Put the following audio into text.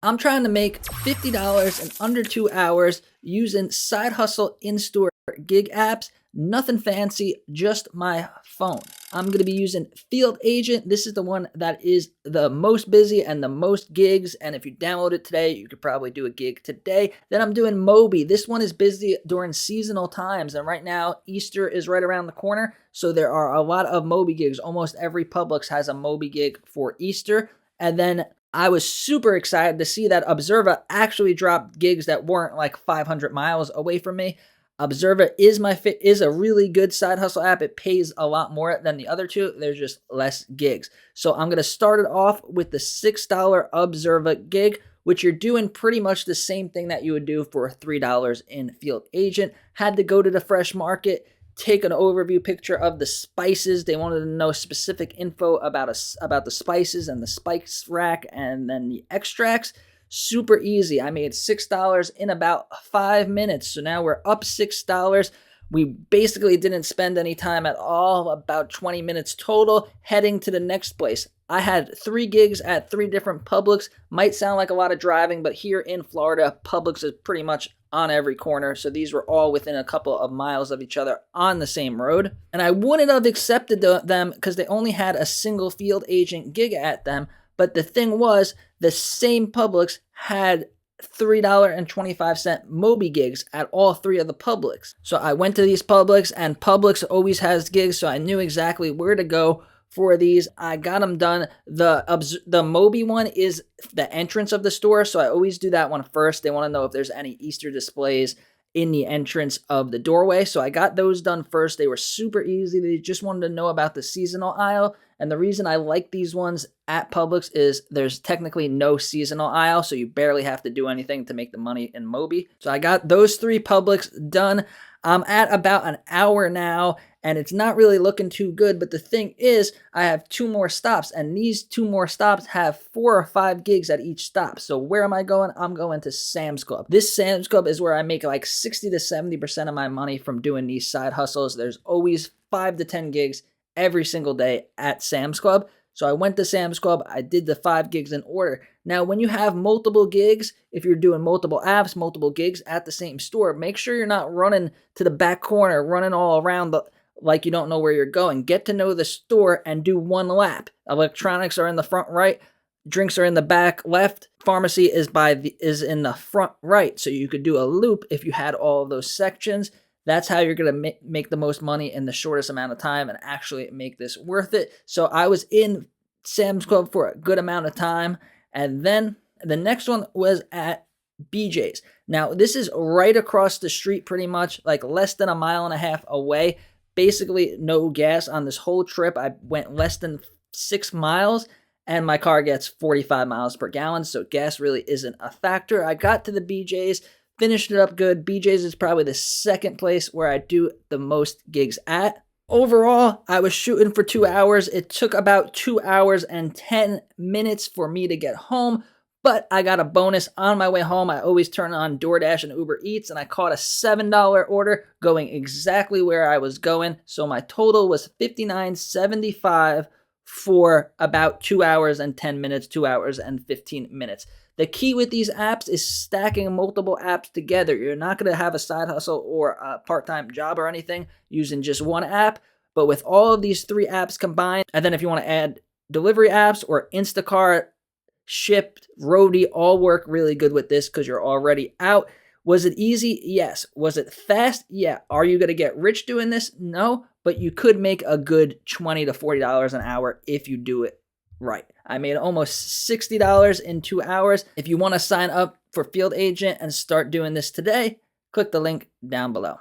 I'm trying to make $50 in under 2 hours using side hustle in-store gig apps. Nothing fancy, just my phone. I'm going to be using Field Agent. This is the one that is the most busy and the most gigs. And if you download it today, you could probably do a gig today. Then I'm doing Mobee. This one is busy during seasonal times. And right now, Easter is right around the corner. So there are a lot of Mobee gigs. Almost every Publix has a Mobee gig for Easter. And then I was super excited to see that Observa actually dropped gigs that weren't like 500 miles away from me. Observa is a really good side hustle app. It pays a lot more than the other two. There's just less gigs. So I'm going to start it off with the $6 Observa gig, which you're doing pretty much the same thing that you would do for $3 in Field Agent. Had to go to the fresh market, take an overview picture of the spices. They wanted to know specific info about the spices and the spice rack and then the extracts. Super easy. I made $6 in about 5 minutes. So now we're up $6. We basically didn't spend any time at all, about 20 minutes total, heading to the next place. I had 3 gigs at 3 different Publix. Might sound like a lot of driving, but here in Florida, Publix is pretty much on every corner. So these were all within a couple of miles of each other on the same road. And I wouldn't have accepted them because they only had a single Field Agent gig at them. But the thing was, the same Publix had $3.25 Mobee gigs at all 3 of the Publix. So I went to these Publix, and Publix always has gigs, so I knew exactly where to go for these. I got them done. The Mobee one is the entrance of the store, so I always do that one first. They want to know if there's any Easter displays in the entrance of the doorway. So I got those done first. They were super easy. They just wanted to know about the seasonal aisle. And the reason I like these ones at Publix is there's technically no seasonal aisle, so you barely have to do anything to make the money in Mobee. So I got those 3 Publix done. I'm at about an hour now, and it's not really looking too good. But the thing is, I have 2 more stops, and these 2 more stops have 4 or 5 gigs at each stop. So where am I going? I'm going to Sam's Club. This Sam's Club is where I make like 60 to 70% of my money from doing these side hustles. There's always 5 to 10 gigs every single day at Sam's Club. So I went to Sam's Club. I did the 5 gigs in order. Now, when you have multiple gigs, if you're doing multiple apps, multiple gigs at the same store, make sure you're not running to the back corner, running all around like you don't know where you're going. Get to know the store and do 1 lap. Electronics are in the front right. Drinks are in the back left. Pharmacy is in the front right. So you could do a loop if you had all of those sections. That's how you're going to make the most money in the shortest amount of time and actually make this worth it. So I was in Sam's Club for a good amount of time. And then the next one was at BJ's. Now, this is right across the street pretty much, like less than a mile and a half away. Basically, no gas on this whole trip. I went less than 6 miles, and my car gets 45 miles per gallon. So gas really isn't a factor. I got to the BJ's. Finished it up good. BJ's is probably the second place where I do the most gigs at. Overall, I was shooting for 2 hours. It took about 2 hours and 10 minutes for me to get home, but I got a bonus on my way home. I always turn on DoorDash and Uber Eats, and I caught a $7 order going exactly where I was going. So my total was $59.75 for about 2 hours and 10 minutes, 2 hours and 15 minutes. The key with these apps is stacking multiple apps together. You're not going to have a side hustle or a part-time job or anything using just one app, but with all of these 3 apps combined, and then if you want to add delivery apps or Instacart, Shipt, Roadie, all work really good with this because you're already out. Was it easy? Yes. Was it fast? Yeah. Are you going to get rich doing this? No, but you could make a good $20 to $40 an hour if you do it right. I made almost $60 in 2 hours. If you want to sign up for Field Agent and start doing this today, click the link down below.